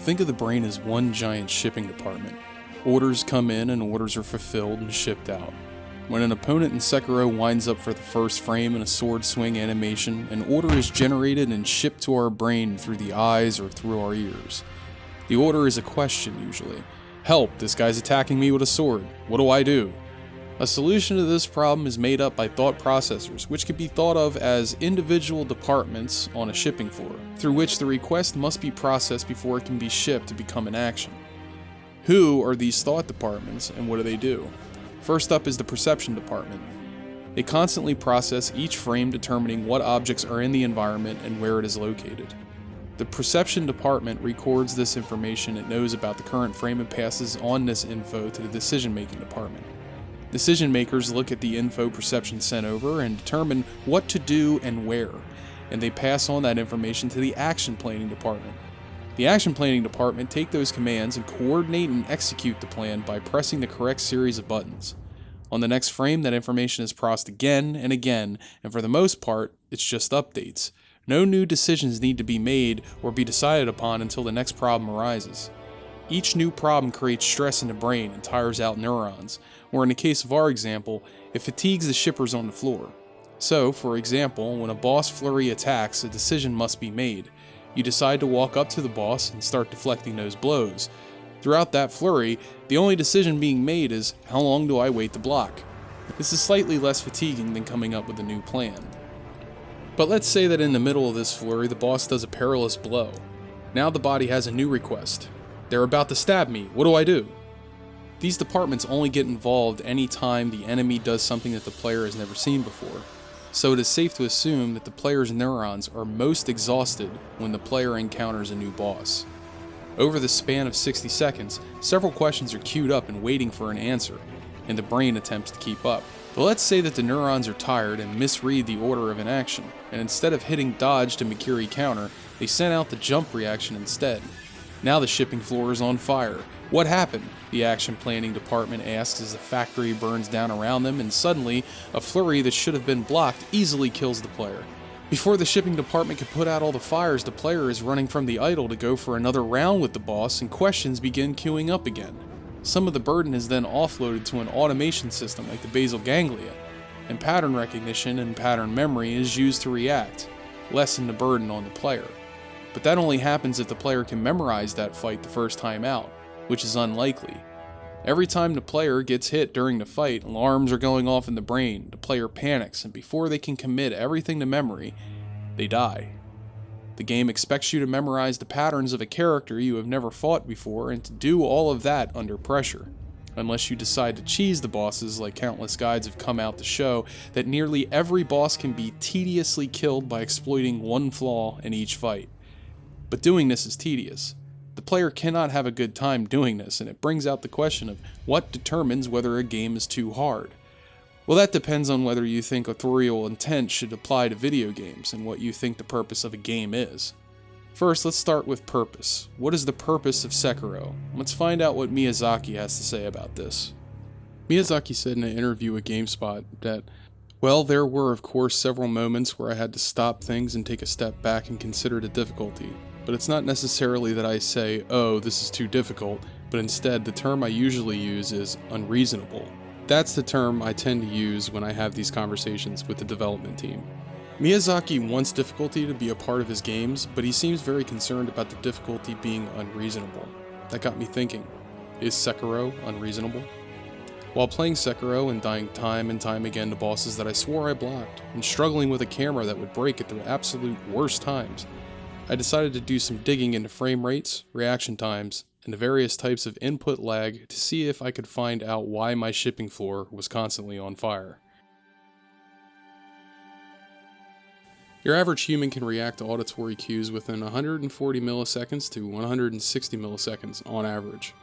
Think of the brain as one giant shipping department. Orders come in and orders are fulfilled and shipped out. When an opponent in Sekiro winds up for the first frame in a sword swing animation, an order is generated and shipped to our brain through the eyes or through our ears. The order is a question usually. Help, this guy's attacking me with a sword. What do I do? A solution to this problem is made up by thought processors, which can be thought of as individual departments on a shipping floor, through which the request must be processed before it can be shipped to become an action. Who are these thought departments and what do they do? First up is the perception department. They constantly process each frame, determining what objects are in the environment and where it is located. The perception department records this information it knows about the current frame and passes on this info to the decision-making department. Decision makers look at the info perception sent over and determine what to do and where, and they pass on that information to the action planning department. The action planning department take those commands and coordinate and execute the plan by pressing the correct series of buttons. On the next frame, that information is processed again and again, and for the most part, it's just updates. No new decisions need to be made or be decided upon until the next problem arises. Each new problem creates stress in the brain and tires out neurons, or in the case of our example, it fatigues the shippers on the floor. So, for example, when a boss flurry attacks, a decision must be made. You decide to walk up to the boss and start deflecting those blows. Throughout that flurry, the only decision being made is, how long do I wait to block? This is slightly less fatiguing than coming up with a new plan. But let's say that in the middle of this flurry, the boss does a perilous blow. Now the body has a new request. They're about to stab me, what do I do? These departments only get involved any time the enemy does something that the player has never seen before. So it is safe to assume that the player's neurons are most exhausted when the player encounters a new boss. Over the span of 60 seconds, several questions are queued up and waiting for an answer, and the brain attempts to keep up. But let's say that the neurons are tired and misread the order of an action, and instead of hitting dodge to Mikiri counter, they sent out the jump reaction instead. Now the shipping floor is on fire. What happened? The action planning department asks as the factory burns down around them, and suddenly, a flurry that should have been blocked easily kills the player. Before the shipping department can put out all the fires, the player is running from the idol to go for another round with the boss, and questions begin queuing up again. Some of the burden is then offloaded to an automation system like the basal ganglia, and pattern recognition and pattern memory is used to react, lessen the burden on the player. But that only happens if the player can memorize that fight the first time out, which is unlikely. Every time the player gets hit during the fight, alarms are going off in the brain, the player panics, and before they can commit everything to memory, they die. The game expects you to memorize the patterns of a character you have never fought before and to do all of that under pressure. Unless you decide to cheese the bosses, like countless guides have come out to show that nearly every boss can be tediously killed by exploiting one flaw in each fight. But doing this is tedious. The player cannot have a good time doing this, and it brings out the question of what determines whether a game is too hard. Well, that depends on whether you think authorial intent should apply to video games and what you think the purpose of a game is. First, let's start with purpose. What is the purpose of Sekiro? Let's find out what Miyazaki has to say about this. Miyazaki said in an interview with GameSpot that, well, there were of course several moments where I had to stop things and take a step back and consider the difficulty. But it's not necessarily that I say, oh, this is too difficult, but instead the term I usually use is unreasonable. That's the term I tend to use when I have these conversations with the development team. Miyazaki wants difficulty to be a part of his games, but he seems very concerned about the difficulty being unreasonable. That got me thinking, is Sekiro unreasonable? While playing Sekiro and dying time and time again to bosses that I swore I blocked, and struggling with a camera that would break at the absolute worst times, I decided to do some digging into frame rates, reaction times, and the various types of input lag to see if I could find out why my shipping floor was constantly on fire. Your average human can react to auditory cues within 140 milliseconds to 160 milliseconds on average.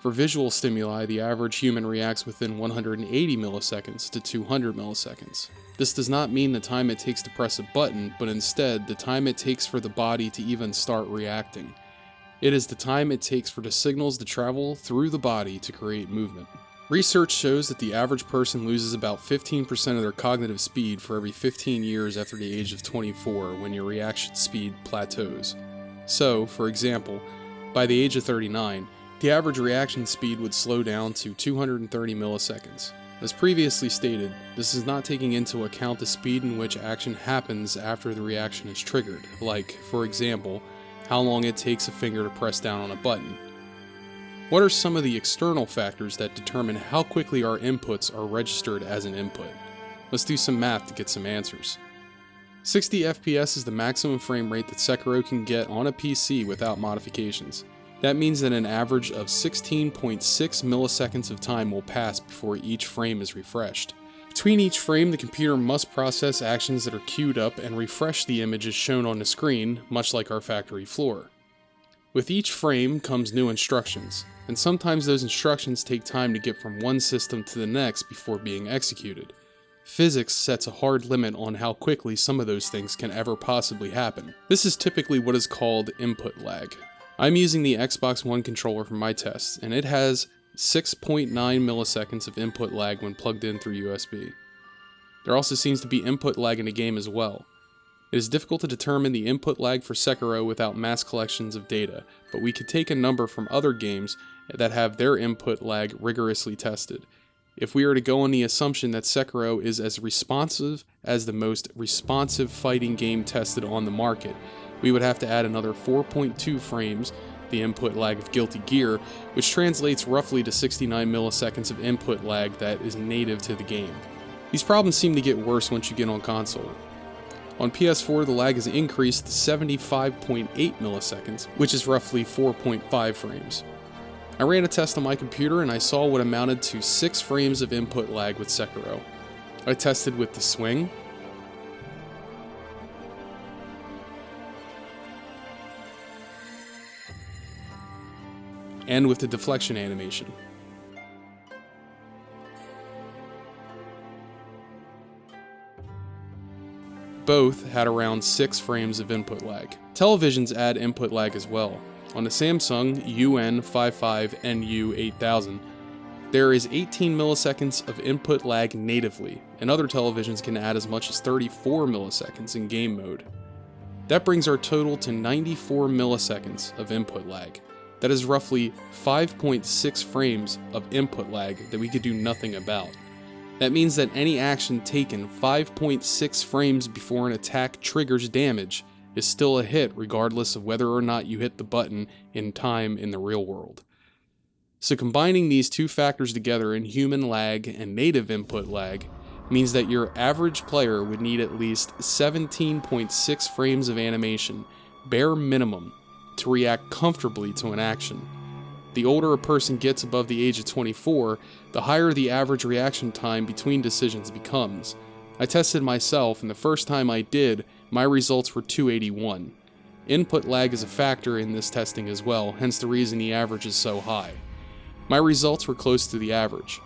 For visual stimuli, the average human reacts within 180 milliseconds to 200 milliseconds. This does not mean the time it takes to press a button, but instead the time it takes for the body to even start reacting. It is the time it takes for the signals to travel through the body to create movement. Research shows that the average person loses about 15% of their cognitive speed for every 15 years after the age of 24 when your reaction speed plateaus. So, for example, By the age of 39, the average reaction speed would slow down to 230 milliseconds. As previously stated, this is not taking into account the speed in which action happens after the reaction is triggered, like, for example, how long it takes a finger to press down on a button. What are some of the external factors that determine how quickly our inputs are registered as an input? Let's do some math to get some answers. 60 FPS is the maximum frame rate that Sekiro can get on a PC without modifications. That means that an average of 16.6 milliseconds of time will pass before each frame is refreshed. Between each frame, the computer must process actions that are queued up and refresh the images shown on the screen, much like our factory floor. With each frame comes new instructions, and sometimes those instructions take time to get from one system to the next before being executed. Physics sets a hard limit on how quickly some of those things can ever possibly happen. This is typically what is called input lag. I'm using the Xbox One controller for my tests, and it has 6.9 milliseconds of input lag when plugged in through USB. There also seems to be input lag in the game as well. It is difficult to determine the input lag for Sekiro without mass collections of data, but we could take a number from other games that have their input lag rigorously tested. If we are to go on the assumption that Sekiro is as responsive as the most responsive fighting game tested on the market, we would have to add another 4.2 frames, the input lag of Guilty Gear, which translates roughly to 69 milliseconds of input lag that is native to the game. These problems seem to get worse once you get on console. On PS4, the lag has increased to 75.8 milliseconds, which is roughly 4.5 frames. I ran a test on my computer and I saw what amounted to 6 frames of input lag with Sekiro. I tested with the swing, and with the deflection animation. Both had around 6 frames of input lag. Televisions add input lag as well. On the Samsung UN55NU8000, there is 18 milliseconds of input lag natively, and other televisions can add as much as 34 milliseconds in game mode. That brings our total to 94 milliseconds of input lag. That is roughly 5.6 frames of input lag that we could do nothing about. That means that any action taken 5.6 frames before an attack triggers damage is still a hit regardless of whether or not you hit the button in time in the real world. So combining these two factors together in human lag and native input lag means that your average player would need at least 17.6 frames of animation, bare minimum, to react comfortably to an action. The older a person gets above the age of 24, the higher the average reaction time between decisions becomes. I tested myself, and the first time I did, my results were 281. Input lag is a factor in this testing as well, hence the reason the average is so high. My results were close to the average.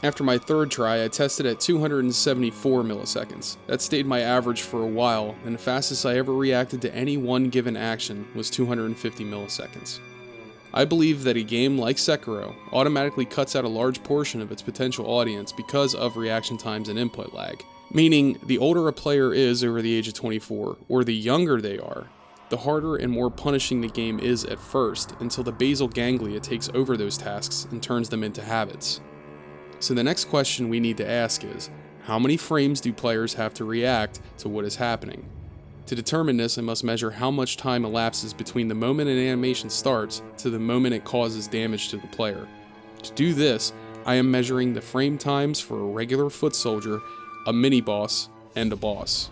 After my third try, I tested at 274 milliseconds. That stayed my average for a while, and the fastest I ever reacted to any one given action was 250 milliseconds. I believe that a game like Sekiro automatically cuts out a large portion of its potential audience because of reaction times and input lag. Meaning, the older a player is over the age of 24, or the younger they are, the harder and more punishing the game is at first, until the basal ganglia takes over those tasks and turns them into habits. So the next question we need to ask is, how many frames do players have to react to what is happening? To determine this, I must measure how much time elapses between the moment an animation starts to the moment it causes damage to the player. To do this, I am measuring the frame times for a regular foot soldier, a mini-boss, and a boss.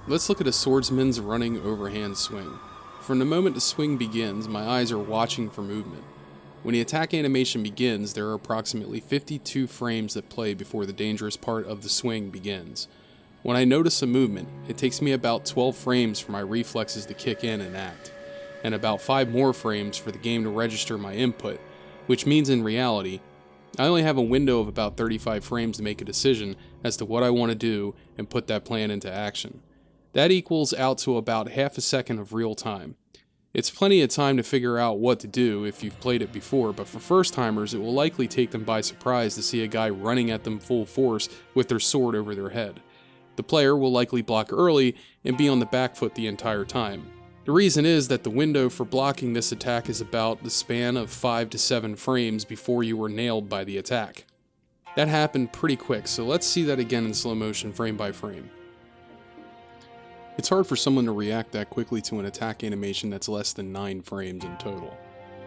Let's look at a swordsman's running overhand swing. From the moment the swing begins, my eyes are watching for movement. When the attack animation begins, there are approximately 52 frames that play before the dangerous part of the swing begins. When I notice a movement, it takes me about 12 frames for my reflexes to kick in and act, and about 5 more frames for the game to register my input, which means in reality, I only have a window of about 35 frames to make a decision as to what I want to do and put that plan into action. That equals out to about half a second of real time. It's plenty of time to figure out what to do if you've played it before, but for first-timers it will likely take them by surprise to see a guy running at them full force with their sword over their head. The player will likely block early and be on the back foot the entire time. The reason is that the window for blocking this attack is about the span of 5 to 7 frames before you were nailed by the attack. That happened pretty quick, so let's see that again in slow motion frame by frame. It's hard for someone to react that quickly to an attack animation that's less than 9 frames in total.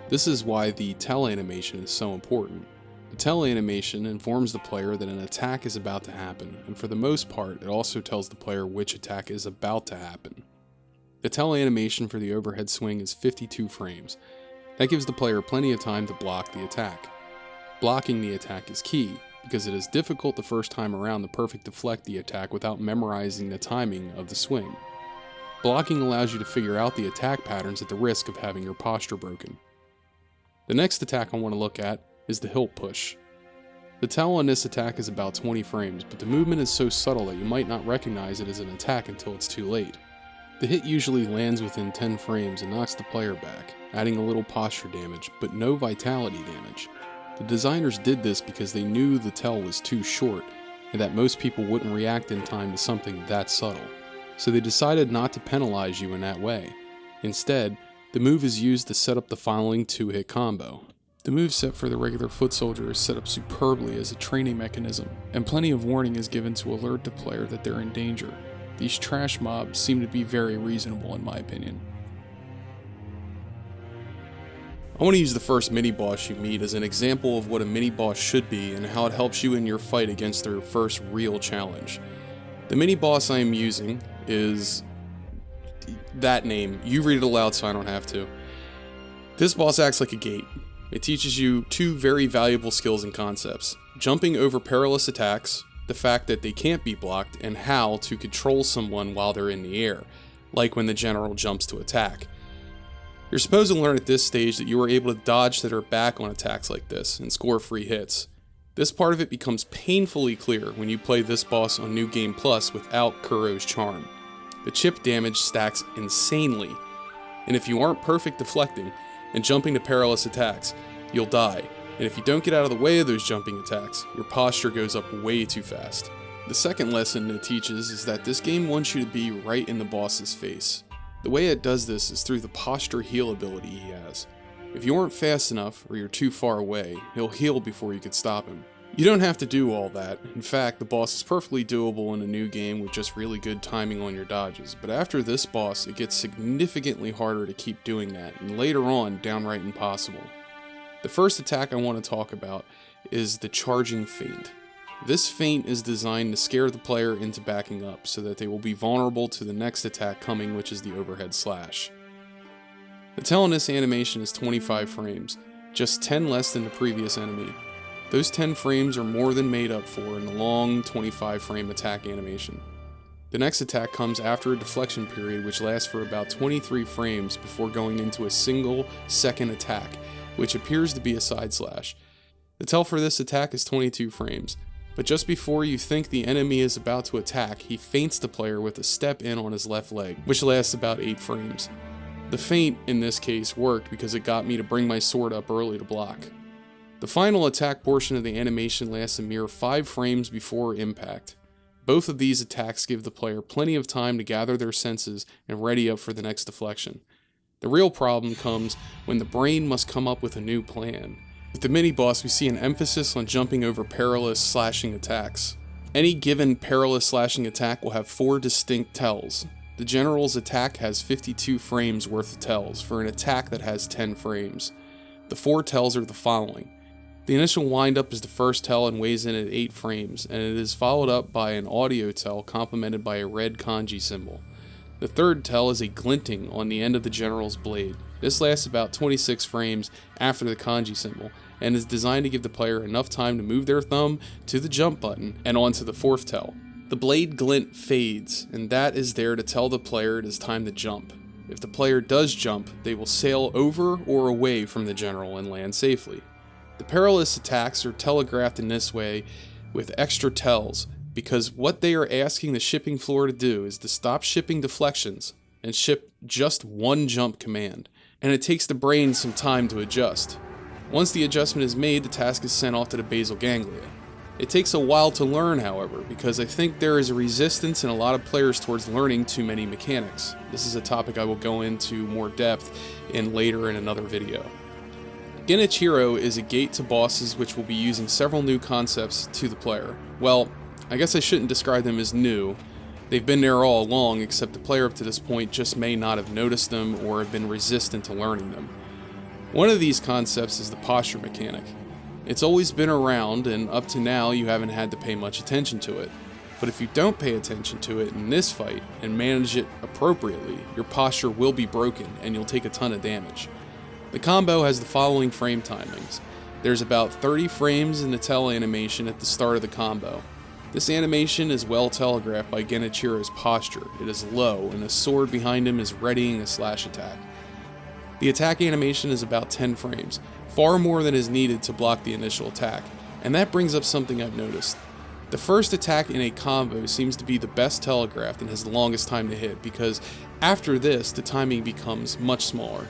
This is why the TELE animation is so important. The TELE animation informs the player that an attack is about to happen, and for the most part, it also tells the player which attack is about to happen. The TELE animation for the overhead swing is 52 frames. That gives the player plenty of time to block the attack. Blocking the attack is key, because it is difficult the first time around to perfect deflect the attack without memorizing the timing of the swing. Blocking allows you to figure out the attack patterns at the risk of having your posture broken. The next attack I want to look at is the hilt push. The TELE on this attack is about 20 frames, but the movement is so subtle that you might not recognize it as an attack until it's too late. The hit usually lands within 10 frames and knocks the player back, adding a little posture damage, but no vitality damage. The designers did this because they knew the TELE was too short, and that most people wouldn't react in time to something that subtle. So they decided not to penalize you in that way. Instead, the move is used to set up the following 2-hit combo. The moveset for the regular foot soldier is set up superbly as a training mechanism, and plenty of warning is given to alert the player that they're in danger. These trash mobs seem to be very reasonable in my opinion. I want to use the first mini-boss you meet as an example of what a mini-boss should be and how it helps you in your fight against their first real challenge. The mini-boss I am using is that name. You read it aloud so I don't have to. This boss acts like a gate. It teaches you 2 very valuable skills and concepts: jumping over perilous attacks, the fact that they can't be blocked, and how to control someone while they're in the air, like when the general jumps to attack. You're supposed to learn at this stage that you are able to dodge to their back on attacks like this and score free hits. This part of it becomes painfully clear when you play this boss on New Game Plus without Kuro's charm. The chip damage stacks insanely, and if you aren't perfect deflecting and jumping to perilous attacks, you'll die. And if you don't get out of the way of those jumping attacks, your posture goes up way too fast. The second lesson it teaches is that this game wants you to be right in the boss's face. The way it does this is through the posture heal ability he has. If you aren't fast enough or you're too far away, he'll heal before you can stop him. You don't have to do all that. In fact, the boss is perfectly doable in a new game with just really good timing on your dodges, but after this boss, it gets significantly harder to keep doing that, and later on, downright impossible. The first attack I want to talk about is the charging feint. This feint is designed to scare the player into backing up so that they will be vulnerable to the next attack coming, which is the overhead slash. The TELE in this animation is 25 frames, just 10 less than the previous enemy. Those 10 frames are more than made up for in the long 25 frame attack animation. The next attack comes after a deflection period which lasts for about 23 frames before going into a single second attack, which appears to be a side slash. The TELE for this attack is 22 frames, but just before you think the enemy is about to attack, he feints the player with a step in on his left leg, which lasts about 8 frames. The feint in this case worked because it got me to bring my sword up early to block. The final attack portion of the animation lasts a mere 5 frames before impact. Both of these attacks give the player plenty of time to gather their senses and ready up for the next deflection. The real problem comes when the brain must come up with a new plan. With the mini-boss, we see an emphasis on jumping over perilous slashing attacks. Any given perilous slashing attack will have 4 distinct TELEs. The general's attack has 52 frames worth of TELEs for an attack that has 10 frames. The 4 TELEs are the following. The initial windup is the first TELE and weighs in at 8 frames, and it is followed up by an audio TELE complemented by a red kanji symbol. The third TELE is a glinting on the end of the general's blade. This lasts about 26 frames after the kanji symbol, and is designed to give the player enough time to move their thumb to the jump button and onto the fourth TELE. The blade glint fades, and that is there to tell the player it is time to jump. If the player does jump, they will sail over or away from the general and land safely. The perilous attacks are telegraphed in this way with extra TELEs, because what they are asking the shipping floor to do is to stop shipping deflections and ship just one jump command, and it takes the brain some time to adjust. Once the adjustment is made, the task is sent off to the basal ganglia. It takes a while to learn, however, because I think there is a resistance in a lot of players towards learning too many mechanics. This is a topic I will go into more depth in later in another video. Genichiro is a gate to bosses which will be using several new concepts to the player. Well, I guess I shouldn't describe them as new. They've been there all along, except the player up to this point just may not have noticed them or have been resistant to learning them. One of these concepts is the posture mechanic. It's always been around, and up to now you haven't had to pay much attention to it. But if you don't pay attention to it in this fight and manage it appropriately, your posture will be broken and you'll take a ton of damage. The combo has the following frame timings. There's about 30 frames in the TELE animation at the start of the combo. This animation is well telegraphed by Genichiro's posture. It is low, and a sword behind him is readying a slash attack. The attack animation is about 10 frames, far more than is needed to block the initial attack, and that brings up something I've noticed. The first attack in a combo seems to be the best telegraphed and has the longest time to hit, because after this the timing becomes much smaller.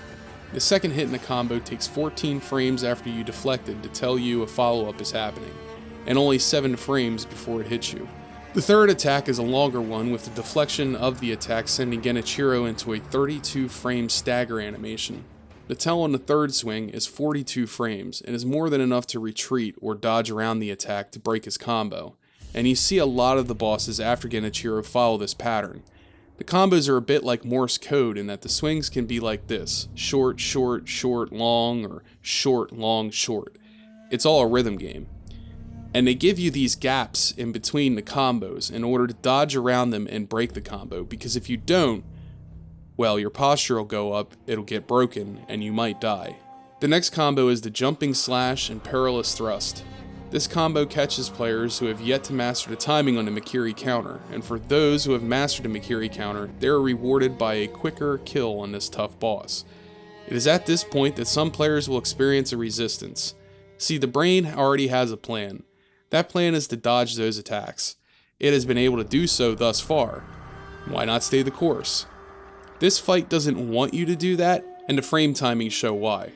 The second hit in the combo takes 14 frames after you deflected to tell you a follow-up is happening, and only 7 frames before it hits you. The third attack is a longer one, with the deflection of the attack sending Genichiro into a 32-frame stagger animation. The TELE on the third swing is 42 frames, and is more than enough to retreat or dodge around the attack to break his combo, and you see a lot of the bosses after Genichiro follow this pattern. The combos are a bit like Morse code in that the swings can be like this: short, short, short, long, or short, long, short. It's all a rhythm game. And they give you these gaps in between the combos in order to dodge around them and break the combo, because if you don't, well, your posture will go up, it'll get broken, and you might die. The next combo is the jumping slash and perilous thrust. This combo catches players who have yet to master the timing on the Mikiri counter, and for those who have mastered the Mikiri counter, they are rewarded by a quicker kill on this tough boss. It is at this point that some players will experience a resistance. See, the brain already has a plan. That plan is to dodge those attacks. It has been able to do so thus far. Why not stay the course? This fight doesn't want you to do that, and the frame timings show why.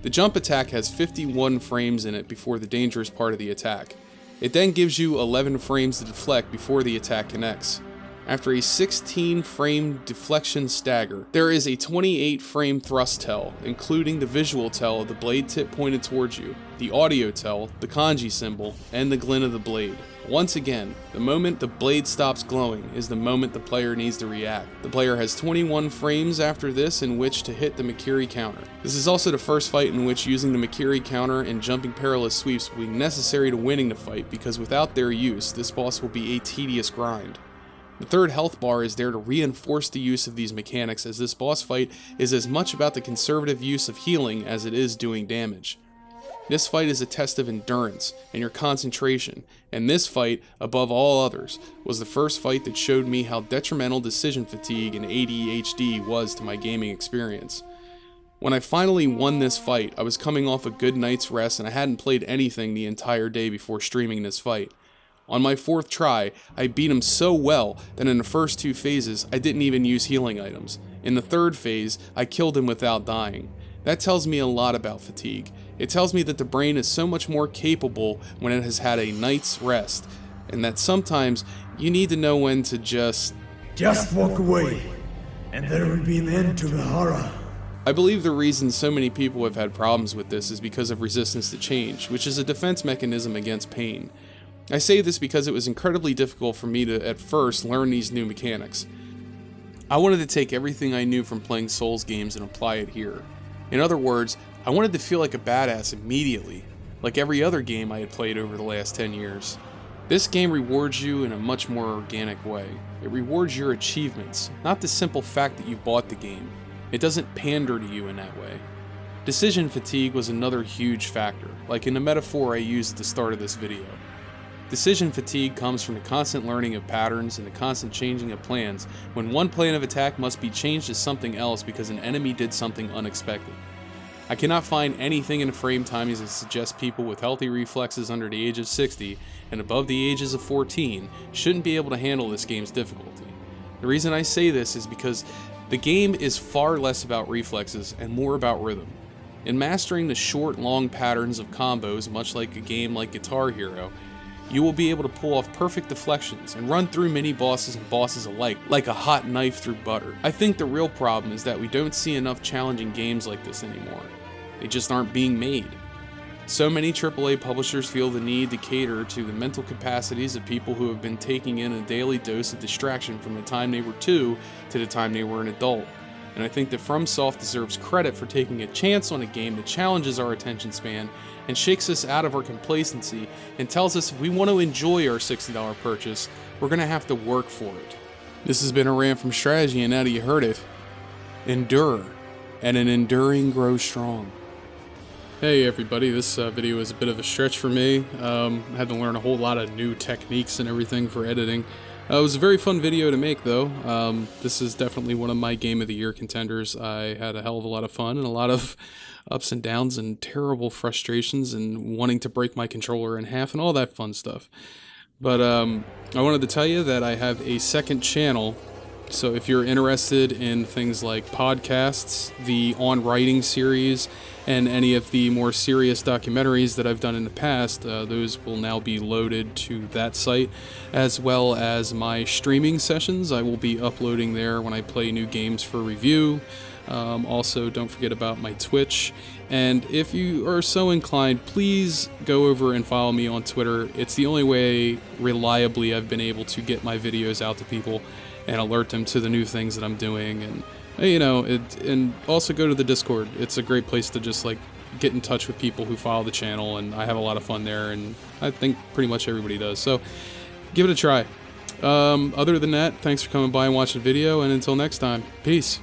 The jump attack has 51 frames in it before the dangerous part of the attack. It then gives you 11 frames to deflect before the attack connects. After a 16-frame deflection stagger, there is a 28-frame thrust tell, including the visual tell of the blade tip pointed towards you, the audio tell, the kanji symbol, and the glint of the blade. Once again, the moment the blade stops glowing is the moment the player needs to react. The player has 21 frames after this in which to hit the Mikiri counter. This is also the first fight in which using the Mikiri counter and jumping perilous sweeps will be necessary to winning the fight, because without their use, this boss will be a tedious grind. The third health bar is there to reinforce the use of these mechanics, as this boss fight is as much about the conservative use of healing as it is doing damage. This fight is a test of endurance and your concentration, and this fight, above all others, was the first fight that showed me how detrimental decision fatigue and ADHD was to my gaming experience. When I finally won this fight, I was coming off a good night's rest and I hadn't played anything the entire day before streaming this fight. On my 4th try, I beat him so well that in the first 2 phases, I didn't even use healing items. In the 3rd phase, I killed him without dying. That tells me a lot about fatigue. It tells me that the brain is so much more capable when it has had a night's rest, and that sometimes you need to know when to just walk away, and there will be an end to the horror. I believe the reason so many people have had problems with this is because of resistance to change, which is a defense mechanism against pain. I say this because it was incredibly difficult for me to, at first, learn these new mechanics. I wanted to take everything I knew from playing Souls games and apply it here. In other words, I wanted to feel like a badass immediately, like every other game I had played over the last 10 years. This game rewards you in a much more organic way. It rewards your achievements, not the simple fact that you bought the game. It doesn't pander to you in that way. Decision fatigue was another huge factor, like in the metaphor I used at the start of this video. Decision fatigue comes from the constant learning of patterns and the constant changing of plans when one plan of attack must be changed to something else because an enemy did something unexpected. I cannot find anything in the frame timings that suggests people with healthy reflexes under the age of 60 and above the ages of 14 shouldn't be able to handle this game's difficulty. The reason I say this is because the game is far less about reflexes and more about rhythm. In mastering the short, long patterns of combos, much like a game like Guitar Hero, You will be able to pull off perfect deflections and run through mini bosses and bosses alike like a hot knife through butter. I think the real problem is that we don't see enough challenging games like this anymore. They just aren't being made. So many AAA publishers feel the need to cater to the mental capacities of people who have been taking in a daily dose of distraction from the time they were 2 to the time they were an adult. And I think that FromSoft deserves credit for taking a chance on a game that challenges our attention span and shakes us out of our complacency and tells us if we want to enjoy our $60 purchase, we're going to have to work for it. This has been a rant from Strat-Edgy, and now that you heard it, endure, and an enduring grows strong. Hey everybody, this video is a bit of a stretch for me. I had to learn a whole lot of new techniques and everything for editing. It was a very fun video to make though. This is definitely one of my Game of the Year contenders. I had a hell of a lot of fun and a lot of ups and downs and terrible frustrations and wanting to break my controller in half and all that fun stuff. But I wanted to tell you that I have a second channel. So if you're interested in things like podcasts, the On Writing series, and any of the more serious documentaries that I've done in the past, those will now be loaded to that site, as well as my streaming sessions. I will be uploading there when I play new games for review. Also, don't forget about my Twitch. And if you are so inclined, please go over and follow me on Twitter. It's the only way reliably I've been able to get my videos out to people and alert them to the new things that I'm doing, and you know, and also go to the Discord. It's a great place to just like get in touch with people who follow the channel, and I have a lot of fun there, and I think pretty much everybody does. So give it a try. Other than that, thanks for coming by and watching the video, and until next time, peace.